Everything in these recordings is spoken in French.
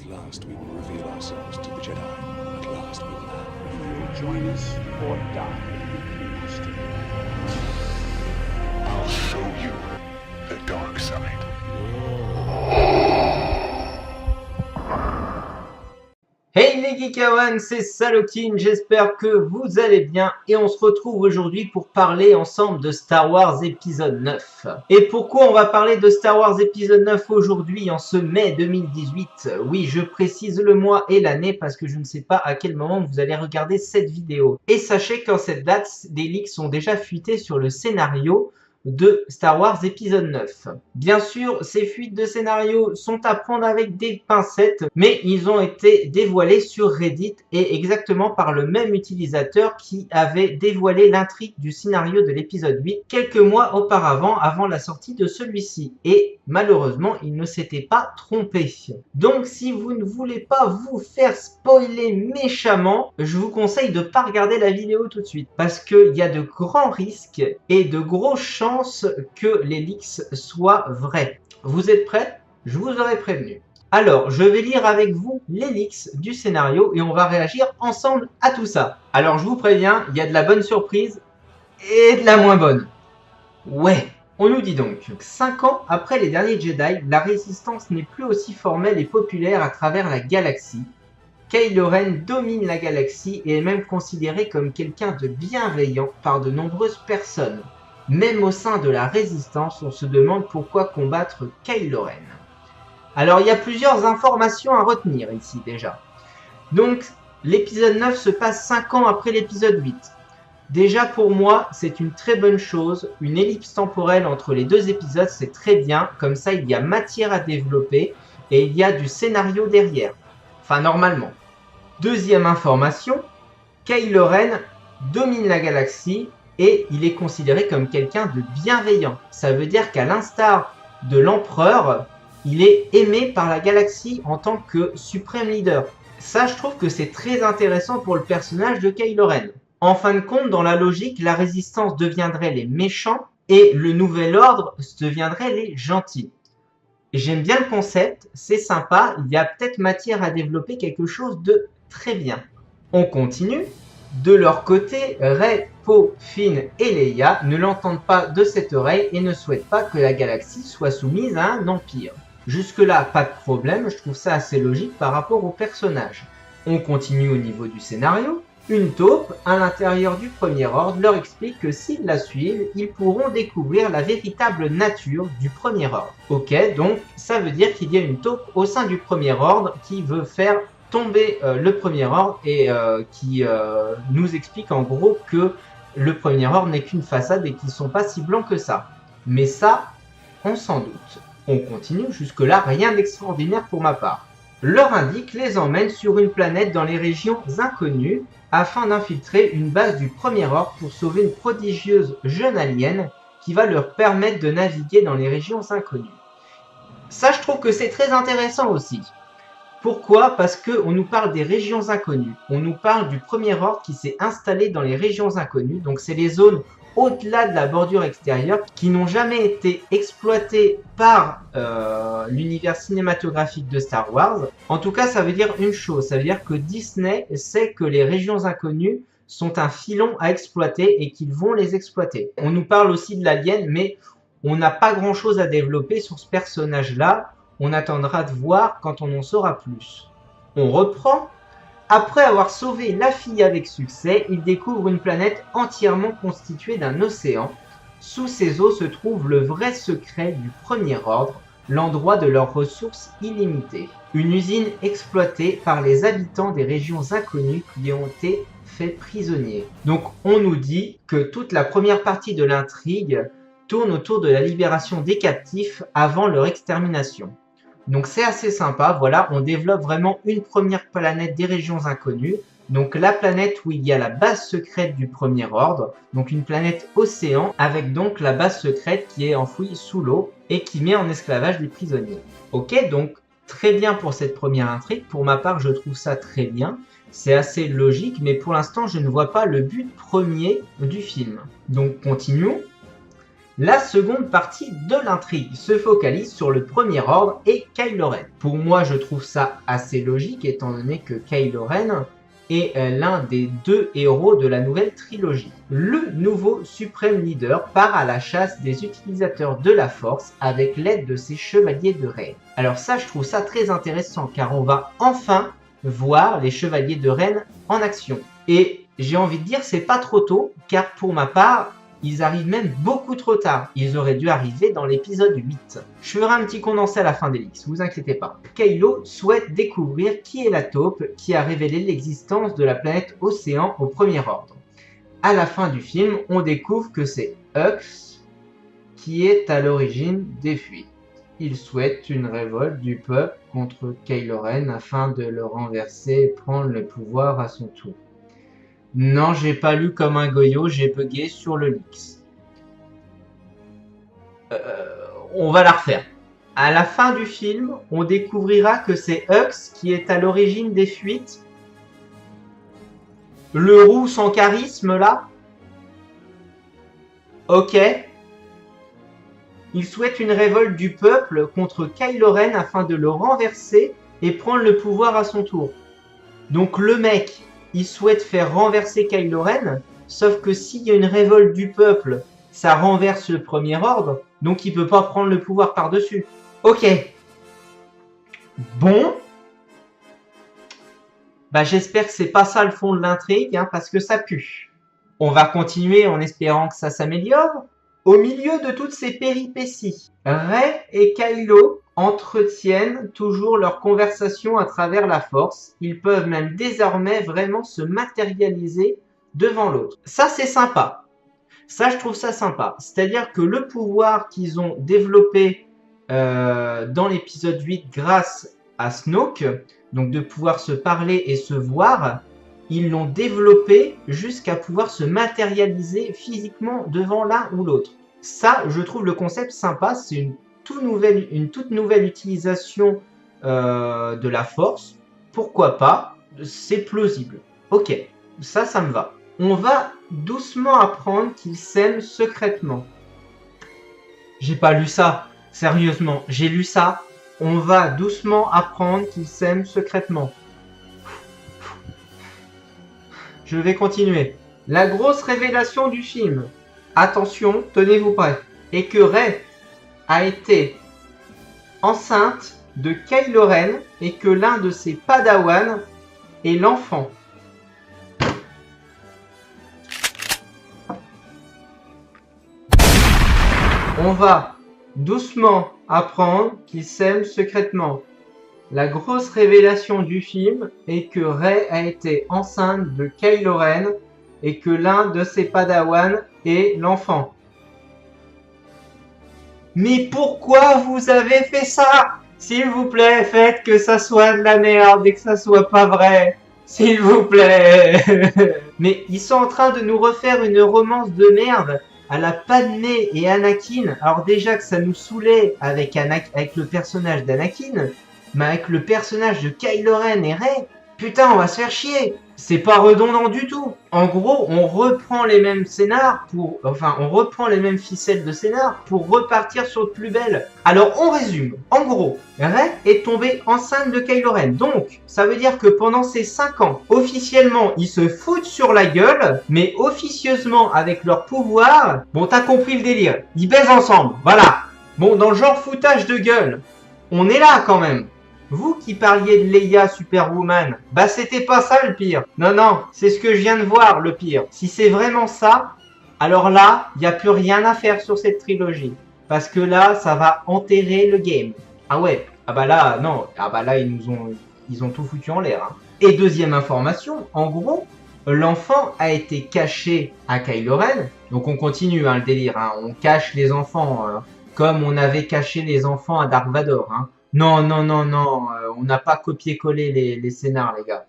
At last we will reveal ourselves to the Jedi. At last we will have. You will join us or die. You must. I'll show you the dark side. Hey les Geekawan, c'est Salokin, j'espère que vous allez bien et on se retrouve aujourd'hui pour parler ensemble de Star Wars épisode 9. Et pourquoi on va parler de Star Wars épisode 9 aujourd'hui en ce mai 2018? Oui, je précise le mois et l'année parce que je ne sais pas à quel moment vous allez regarder cette vidéo. Et sachez qu'en cette date, des leaks sont déjà fuités sur le scénario de Star Wars épisode 9. Bien sûr, ces fuites de scénario sont à prendre avec des pincettes, mais ils ont été dévoilés sur Reddit et exactement par le même utilisateur qui avait dévoilé l'intrigue du scénario de l'épisode 8 quelques mois auparavant, avant la sortie de celui-ci. Et malheureusement, il ne s'était pas trompé. Donc si vous ne voulez pas vous faire spoiler méchamment, je vous conseille de ne pas regarder la vidéo tout de suite, parce qu'il y a de grands risques et de grosses chances que les leaks soient vrais. Vous êtes prêts? Je vous aurais prévenu. Alors, je vais lire avec vous les leaks du scénario et on va réagir ensemble à tout ça. Alors, je vous préviens, il y a de la bonne surprise et de la moins bonne. Ouais. On nous dit donc, 5 ans après les derniers Jedi, la résistance n'est plus aussi formelle et populaire à travers la galaxie. Kylo Ren domine la galaxie et est même considéré comme quelqu'un de bienveillant par de nombreuses personnes. Même au sein de la résistance, on se demande pourquoi combattre Kylo Ren. Alors il y a plusieurs informations à retenir ici déjà. Donc l'épisode 9 se passe 5 ans après l'épisode 8. Déjà pour moi c'est une très bonne chose, une ellipse temporelle entre les deux épisodes c'est très bien, comme ça il y a matière à développer et il y a du scénario derrière. Enfin normalement. Deuxième information, Kylo Ren domine la galaxie et il est considéré comme quelqu'un de bienveillant. Ça veut dire qu'à l'instar de l'empereur, il est aimé par la galaxie en tant que suprême leader. Ça, je trouve que c'est très intéressant pour le personnage de Kylo Ren. En fin de compte, dans la logique, la résistance deviendrait les méchants et le nouvel ordre deviendrait les gentils. J'aime bien le concept, c'est sympa, il y a peut-être matière à développer quelque chose de très bien. On continue. De leur côté, Rey, Poe, Finn et Leia ne l'entendent pas de cette oreille et ne souhaitent pas que la galaxie soit soumise à un empire. Jusque-là, pas de problème, je trouve ça assez logique par rapport au personnage. On continue au niveau du scénario. Une taupe, à l'intérieur du Premier Ordre, leur explique que s'ils la suivent, ils pourront découvrir la véritable nature du Premier Ordre. Ok, donc ça veut dire qu'il y a une taupe au sein du Premier Ordre qui veut faire tomber le Premier Ordre et qui nous explique en gros que le Premier Ordre n'est qu'une façade et qu'ils ne sont pas si blancs que ça. Mais ça, on s'en doute. On continue, jusque-là, rien d'extraordinaire pour ma part. Leur indique les emmène sur une planète dans les régions inconnues afin d'infiltrer une base du Premier Ordre pour sauver une prodigieuse jeune alien qui va leur permettre de naviguer dans les régions inconnues. Ça, je trouve que c'est très intéressant aussi. Pourquoi? Parce qu'on nous parle des régions inconnues. On nous parle du Premier Ordre qui s'est installé dans les régions inconnues. Donc c'est les zones au-delà de la bordure extérieure qui n'ont jamais été exploitées par l'univers cinématographique de Star Wars. En tout cas, ça veut dire une chose. Ça veut dire que Disney sait que les régions inconnues sont un filon à exploiter et qu'ils vont les exploiter. On nous parle aussi de l'alien, mais on n'a pas grand-chose à développer sur ce personnage-là. On attendra de voir quand on en saura plus. On reprend. Après avoir sauvé la fille avec succès, ils découvrent une planète entièrement constituée d'un océan. Sous ces eaux se trouve le vrai secret du Premier Ordre, l'endroit de leurs ressources illimitées. Une usine exploitée par les habitants des régions inconnues qui ont été faits prisonniers. Donc on nous dit que toute la première partie de l'intrigue tourne autour de la libération des captifs avant leur extermination. Donc c'est assez sympa, voilà, on développe vraiment une première planète des régions inconnues. Donc la planète où il y a la base secrète du Premier Ordre, donc une planète océan avec donc la base secrète qui est enfouie sous l'eau et qui met en esclavage des prisonniers. Ok, donc très bien pour cette première intrigue, pour ma part je trouve ça très bien. C'est assez logique, mais pour l'instant je ne vois pas le but premier du film. Donc continuons. La seconde partie de l'intrigue se focalise sur le Premier Ordre et Kylo Ren. Pour moi, je trouve ça assez logique étant donné que Kylo Ren est l'un des 2 héros de la nouvelle trilogie. Le nouveau Supreme Leader part à la chasse des utilisateurs de la Force avec l'aide de ses chevaliers de Ren. Alors ça, je trouve ça très intéressant car on va enfin voir les chevaliers de Ren en action. Et j'ai envie de dire, c'est pas trop tôt car pour ma part, ils arrivent même beaucoup trop tard. Ils auraient dû arriver dans l'épisode 8. Je ferai un petit condensé à la fin d'Elix, vous inquiétez pas. Kylo souhaite découvrir qui est la taupe qui a révélé l'existence de la planète Océan au Premier Ordre. À la fin du film, on découvre que c'est Hux qui est à l'origine des fuites. Il souhaite une révolte du peuple contre Kylo Ren afin de le renverser et prendre le pouvoir à son tour. Non, j'ai pas lu comme un goyot, j'ai bugué sur le Lix. On va la refaire. À la fin du film, on découvrira que c'est Hux qui est à l'origine des fuites. Le roux sans charisme, là. Ok. Il souhaite une révolte du peuple contre Kylo Ren afin de le renverser et prendre le pouvoir à son tour. Donc le mec, il souhaite faire renverser Kylo Ren, sauf que s'il y a une révolte du peuple, ça renverse le Premier Ordre, donc il peut pas prendre le pouvoir par-dessus. Ok. Bon. Bah j'espère que c'est pas ça le fond de l'intrigue, hein, parce que ça pue. On va continuer en espérant que ça s'améliore. Au milieu de toutes ces péripéties, Rey et Kylo entretiennent toujours leur conversation à travers la Force. Ils peuvent même désormais vraiment se matérialiser devant l'autre. Ça, c'est sympa. Ça, je trouve ça sympa. C'est-à-dire que le pouvoir qu'ils ont développé dans l'épisode 8 grâce à Snoke, donc de pouvoir se parler et se voir, ils l'ont développé jusqu'à pouvoir se matérialiser physiquement devant l'un ou l'autre. Ça, je trouve le concept sympa. C'est une toute nouvelle utilisation de la Force. Pourquoi pas? C'est plausible. Ok, ça me va. On va doucement apprendre qu'ils s'aiment secrètement. J'ai pas lu ça. Sérieusement, j'ai lu ça. On va doucement apprendre qu'ils s'aiment secrètement. Je vais continuer. La grosse révélation du film, attention, tenez-vous prêts, est que Rey a été enceinte de Kylo Ren et que l'un de ses padawans est l'enfant. On va doucement apprendre qu'ils s'aiment secrètement. La grosse révélation du film est que Rey a été enceinte de Kylo Ren et que l'un de ses padawans est l'enfant. Mais pourquoi vous avez fait ça? S'il vous plaît, faites que ça soit de la merde et que ça soit pas vrai. S'il vous plaît. Mais ils sont en train de nous refaire une romance de merde à la Padmé et Anakin. Alors déjà que ça nous saoulait avec le personnage d'Anakin, mais avec le personnage de Kylo Ren et Rey, putain, on va se faire chier. C'est pas redondant du tout. En gros, on reprend les mêmes scénars on reprend les mêmes ficelles de scénar pour repartir sur de plus belle. Alors, on résume. En gros, Rey est tombée enceinte de Kylo Ren. Donc, ça veut dire que pendant ces 5 ans, officiellement, ils se foutent sur la gueule, mais officieusement, avec leur pouvoir, bon, t'as compris le délire. Ils baisent ensemble. Voilà. Bon, dans le genre foutage de gueule, on est là quand même. Vous qui parliez de Leia Superwoman, bah c'était pas ça le pire. Non, c'est ce que je viens de voir le pire. Si c'est vraiment ça, alors là, il n'y a plus rien à faire sur cette trilogie. Parce que là, ça va enterrer le game. Ah ouais, ah bah là, non, ah bah là, ils ont tout foutu en l'air. Hein. Et deuxième information, en gros, l'enfant a été caché à Kylo Ren. Donc on continue hein, le délire, hein. On cache les enfants comme on avait caché les enfants à Dark Vador. Hein. Non, on n'a pas copié-collé les scénars, les gars.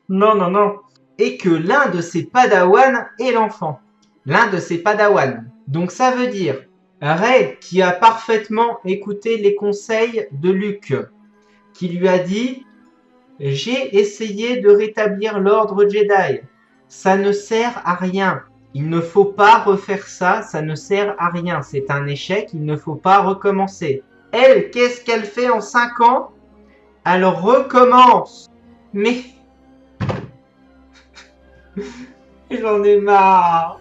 Non. Et que l'un de ses padawans est l'enfant. L'un de ses padawans. Donc ça veut dire, Rey qui a parfaitement écouté les conseils de Luke, qui lui a dit « J'ai essayé de rétablir l'ordre Jedi. Ça ne sert à rien. Il ne faut pas refaire ça, ça ne sert à rien. C'est un échec, il ne faut pas recommencer. Elle, qu'est-ce qu'elle fait en 5 ans? Elle recommence. Mais... J'en ai marre.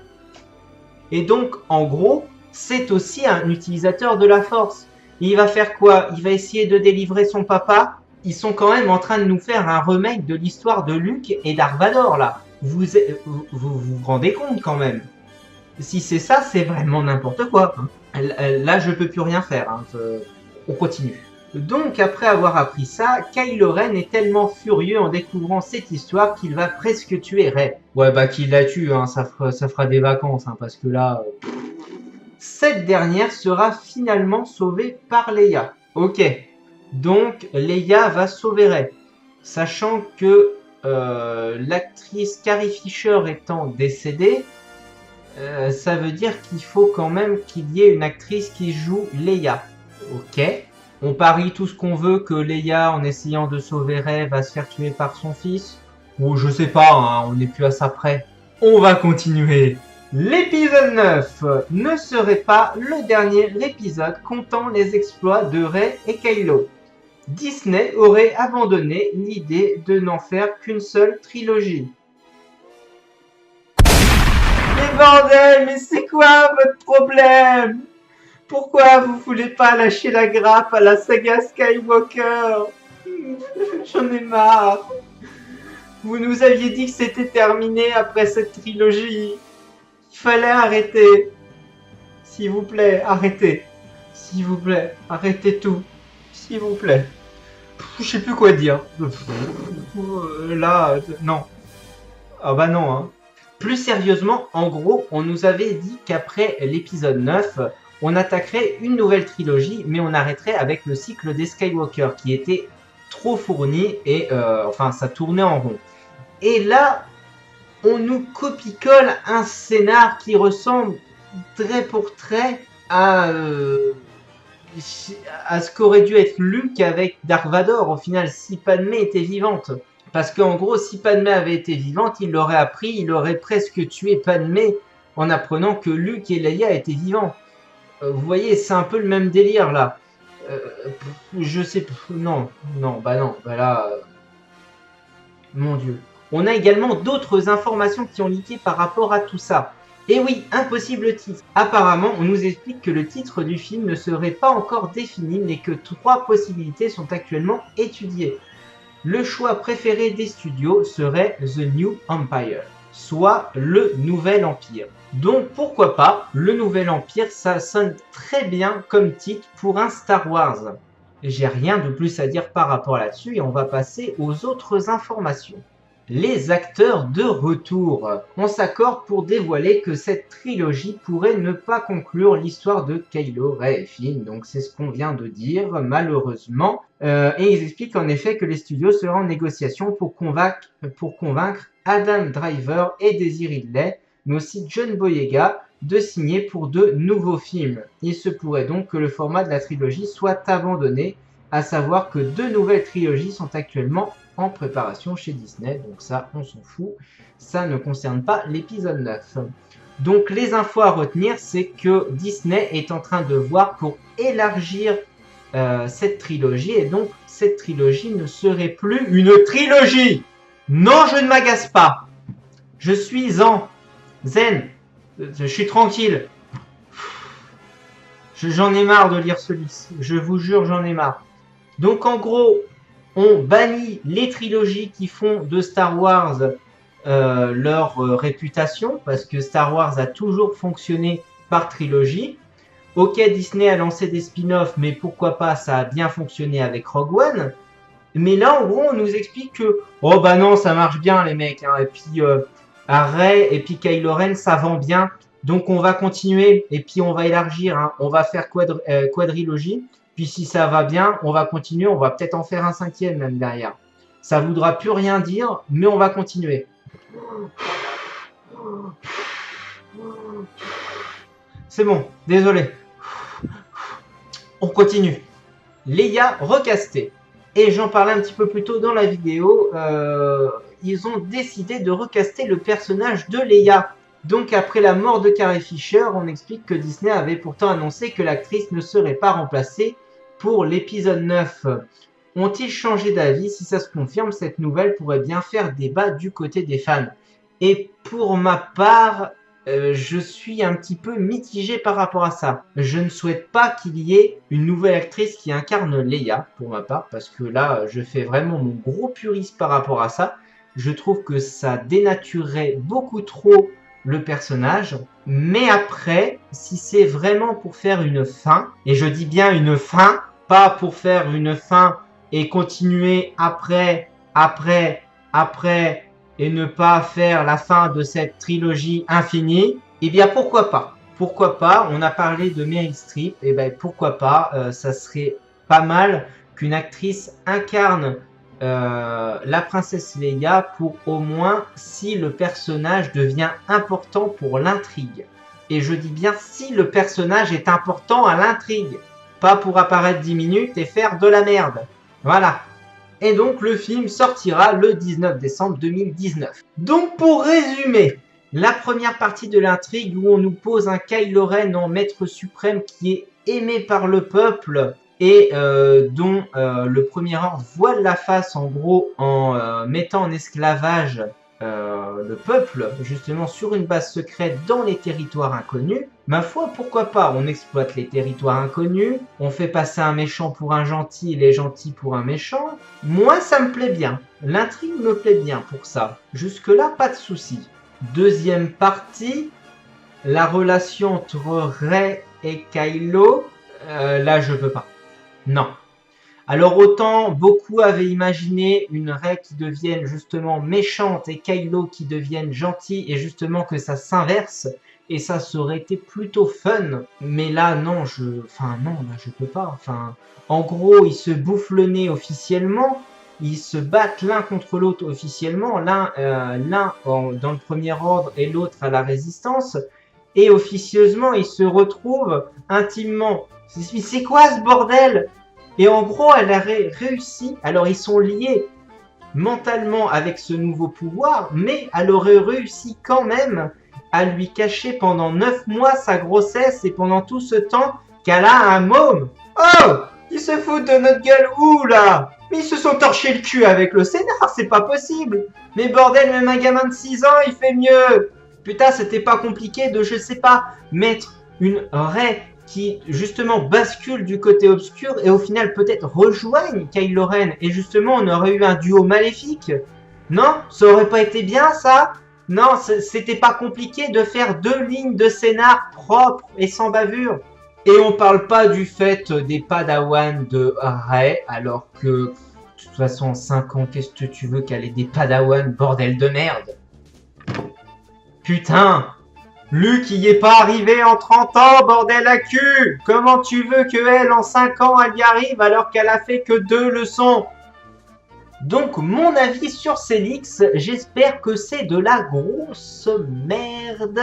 Et donc, en gros, c'est aussi un utilisateur de la force. Il va faire quoi? Il va essayer de délivrer son papa. Ils sont quand même en train de nous faire un remake de l'histoire de Luke et Dark Vador, là. Vous rendez compte quand même? Si c'est ça, c'est vraiment n'importe quoi. Là, je peux plus rien faire. Hein. On continue. Donc, après avoir appris ça, Kylo Ren est tellement furieux en découvrant cette histoire qu'il va presque tuer Rey. Ouais, bah qu'il la tue, hein, ça fera des vacances, hein, parce que là... Cette dernière sera finalement sauvée par Leia. Ok, donc Leia va sauver Rey. Sachant que l'actrice Carrie Fisher étant décédée, ça veut dire qu'il faut quand même qu'il y ait une actrice qui joue Leia. Ok. On parie tout ce qu'on veut que Leia, en essayant de sauver Rey, va se faire tuer par son fils. Ou je sais pas, hein, on n'est plus à ça près. On va continuer. L'épisode 9 ne serait pas le dernier épisode comptant les exploits de Rey et Kylo. Disney aurait abandonné l'idée de n'en faire qu'une seule trilogie. Mais bordel, mais c'est quoi votre problème? Pourquoi vous voulez pas lâcher la grappe à la saga Skywalker? J'en ai marre. Vous nous aviez dit que c'était terminé après cette trilogie. Il fallait arrêter. S'il vous plaît, arrêtez. S'il vous plaît, arrêtez tout. S'il vous plaît. Je sais plus quoi dire. Là, non. Ah bah non, hein. Plus sérieusement, en gros, on nous avait dit qu'après l'épisode 9, on attaquerait une nouvelle trilogie, mais on arrêterait avec le cycle des Skywalker, qui était trop fourni et enfin, ça tournait en rond. Et là, on nous copie-colle un scénar qui ressemble trait pour trait à ce qu'aurait dû être Luke avec Dark Vador. Au final, si Padmé était vivante. Parce qu'en gros, si Padmé avait été vivante, il l'aurait appris, il aurait presque tué Padmé en apprenant que Luke et Leia étaient vivants. Vous voyez, c'est un peu le même délire là. Je sais... Non, bah là... Mon Dieu. On a également d'autres informations qui ont leaké par rapport à tout ça. Et oui, impossible titre. Apparemment, on nous explique que le titre du film ne serait pas encore défini, mais que 3 possibilités sont actuellement étudiées. Le choix préféré des studios serait The New Empire, soit le Nouvel Empire. Donc pourquoi pas, le Nouvel Empire, ça sonne très bien comme titre pour un Star Wars. J'ai rien de plus à dire par rapport là-dessus et on va passer aux autres informations. Les acteurs de retour. On s'accorde pour dévoiler que cette trilogie pourrait ne pas conclure l'histoire de Kylo, Rey et Finn. Donc c'est ce qu'on vient de dire, malheureusement. Et ils expliquent en effet que les studios seraient en négociation pour convaincre Adam Driver et Daisy Ridley, mais aussi John Boyega, de signer pour de nouveaux films. Il se pourrait donc que le format de la trilogie soit abandonné, à savoir que 2 nouvelles trilogies sont actuellement en préparation chez Disney, donc ça on s'en fout, ça ne concerne pas l'épisode 9. Donc les infos à retenir, c'est que Disney est en train de voir pour élargir cette trilogie, et donc cette trilogie ne serait plus une trilogie. Non, je ne m'agace pas, je suis zen, je suis tranquille. J'en ai marre de lire ce livre, je vous jure, j'en ai marre. Donc en gros, on bannit les trilogies qui font de Star Wars leur réputation, parce que Star Wars a toujours fonctionné par trilogie. Ok, Disney a lancé des spin-offs, mais pourquoi pas, ça a bien fonctionné avec Rogue One. Mais là, en gros, on nous explique que, oh bah non, ça marche bien les mecs, hein. Et puis Rey et puis Kylo Ren, ça vend bien, donc on va continuer, et puis on va élargir, hein. On va faire quadrilogie. Puis si ça va bien, on va continuer, on va peut-être en faire un 5e même derrière. Ça voudra plus rien dire, mais on va continuer. C'est bon, désolé. On continue. Leia recastée. Et j'en parlais un petit peu plus tôt dans la vidéo. Ils ont décidé de recaster le personnage de Leia. Donc après la mort de Carrie Fisher, on explique que Disney avait pourtant annoncé que l'actrice ne serait pas remplacée pour l'épisode 9. Ont-ils changé d'avis? Si ça se confirme, cette nouvelle pourrait bien faire débat du côté des fans. Et pour ma part, je suis un petit peu mitigé par rapport à ça. Je ne souhaite pas qu'il y ait une nouvelle actrice qui incarne Leia, pour ma part, parce que là, je fais vraiment mon gros puriste par rapport à ça. Je trouve que ça dénaturerait beaucoup trop le personnage. Mais après, si c'est vraiment pour faire une fin, et je dis bien une fin, pas pour faire une fin et continuer après, et ne pas faire la fin de cette trilogie infinie, eh bien pourquoi pas? Pourquoi pas? On a parlé de Meryl Streep, et ben pourquoi pas? Ça serait pas mal qu'une actrice incarne la princesse Leia pour au moins si le personnage devient important pour l'intrigue. Et je dis bien si le personnage est important à l'intrigue, pas pour apparaître 10 minutes et faire de la merde. Voilà. Et donc le film sortira le 19 décembre 2019. Donc pour résumer, la première partie de l'intrigue où on nous pose un Kylo Ren en maître suprême qui est aimé par le peuple et dont le Premier Ordre voile la face en gros en mettant en esclavage le peuple justement sur une base secrète dans les territoires inconnus. Ma foi, pourquoi pas? On exploite les territoires inconnus, on fait passer un méchant pour un gentil et les gentils pour un méchant. Moi, ça me plaît bien. L'intrigue me plaît bien pour ça. Jusque-là, pas de souci. Deuxième partie, la relation entre Rey et Kylo. Là, je peux pas. Non. Alors autant beaucoup avaient imaginé une Rey qui devienne justement méchante et Kylo qui devienne gentil et justement que ça s'inverse et ça aurait été plutôt fun. Mais là non, là je peux pas. En gros, ils se bouffent le nez officiellement, ils se battent l'un contre l'autre officiellement, l'un dans le Premier Ordre et l'autre à la Résistance et officieusement ils se retrouvent intimement. C'est quoi ce bordel? Et en gros, elle a réussi. Alors, ils sont liés mentalement avec ce nouveau pouvoir, mais elle aurait réussi quand même à lui cacher pendant 9 mois sa grossesse et pendant tout ce temps qu'elle a un môme. Oh! Ils se foutent de notre gueule où, là? Mais ils se sont torchés le cul avec le scénar, c'est pas possible. Mais bordel, même un gamin de 6 ans, il fait mieux. Putain, c'était pas compliqué de, je sais pas, mettre une Rey qui justement bascule du côté obscur et au final peut-être rejoignent Kylo Ren et justement on aurait eu un duo maléfique. Non, ça aurait pas été bien ça? Non, c'était pas compliqué de faire 2 lignes de scénar propres et sans bavure. Et on parle pas du fait des padawans de Rey alors que de toute façon en 5 ans qu'est-ce que tu veux qu'elle ait des padawans, bordel de merde. Putain, Luke y est pas arrivé en 30 ans, bordel à cul! Comment tu veux que elle, en 5 ans, elle y arrive alors qu'elle a fait que 2 leçons? Donc, mon avis sur ces leaks, j'espère que c'est de la grosse merde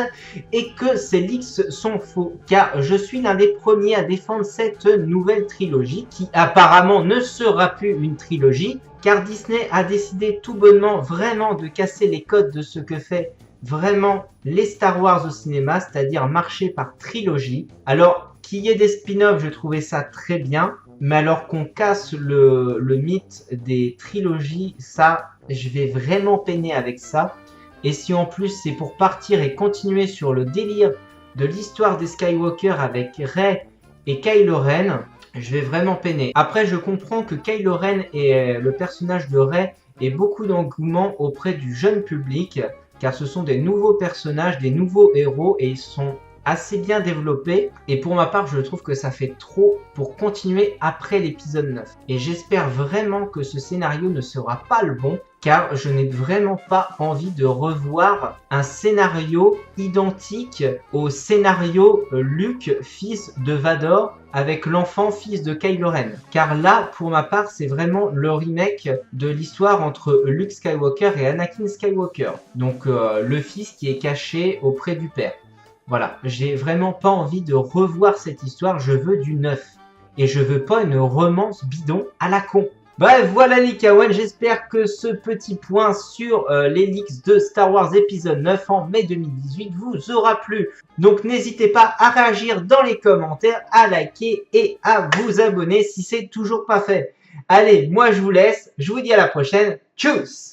et que ces leaks sont faux. Car je suis l'un des premiers à défendre cette nouvelle trilogie qui apparemment ne sera plus une trilogie. Car Disney a décidé tout bonnement vraiment de casser les codes de ce que fait vraiment les Star Wars au cinéma, c'est-à-dire marcher par trilogie. Alors, qu'il y ait des spin-offs, je trouvais ça très bien, mais alors qu'on casse le mythe des trilogies, ça, je vais vraiment peiner avec ça. Et si en plus c'est pour partir et continuer sur le délire de l'histoire des Skywalker avec Rey et Kylo Ren, je vais vraiment peiner. Après, je comprends que Kylo Ren et le personnage de Rey aient beaucoup d'engouement auprès du jeune public, car ce sont des nouveaux personnages, des nouveaux héros, et ils sont assez bien développés. Et pour ma part, je trouve que ça fait trop pour continuer après l'épisode 9. Et j'espère vraiment que ce scénario ne sera pas le bon, car je n'ai vraiment pas envie de revoir un scénario identique au scénario Luke, fils de Vador, avec l'enfant fils de Kylo Ren. Car là, pour ma part, c'est vraiment le remake de l'histoire entre Luke Skywalker et Anakin Skywalker. Donc le fils qui est caché auprès du père. Voilà, j'ai vraiment pas envie de revoir cette histoire, je veux du neuf. Et je veux pas une romance bidon à la con. Bref, voilà les Kawan, j'espère que ce petit point sur les leaks de Star Wars épisode 9 en mai 2018 vous aura plu. Donc n'hésitez pas à réagir dans les commentaires, à liker et à vous abonner si c'est toujours pas fait. Allez, moi je vous laisse, je vous dis à la prochaine, tchuss!